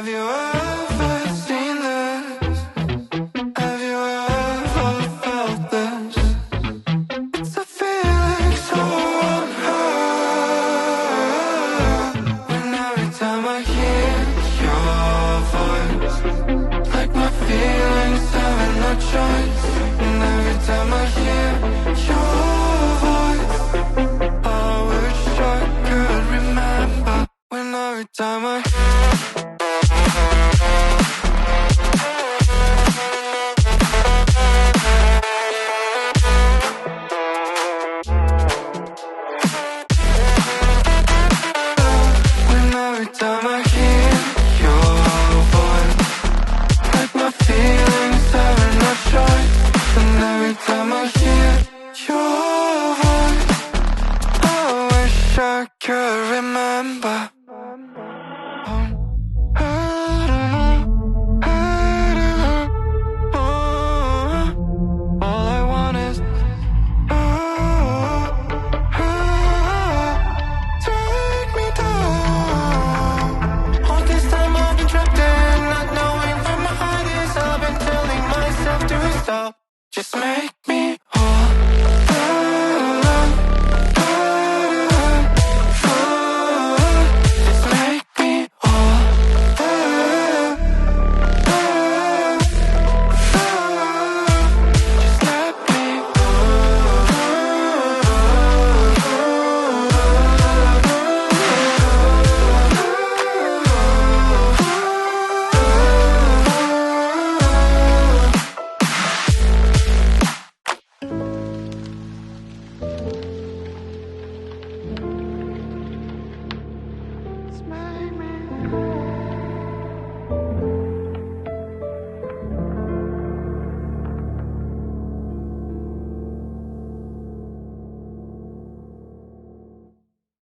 Have you ever seen this? Have you ever felt this? It's a feeling so unheard. And every time I hear your voice, like my feelings having no choice. And every time I hear your voice, I wish I could remember. When every time I every time I hear your voice, like my feelings having no choice. And every time I hear your voice, I wish I could remember. All I want is take me down. All this time I've been trapped in, not knowing where my heart is. I've been telling myself to stop. Just make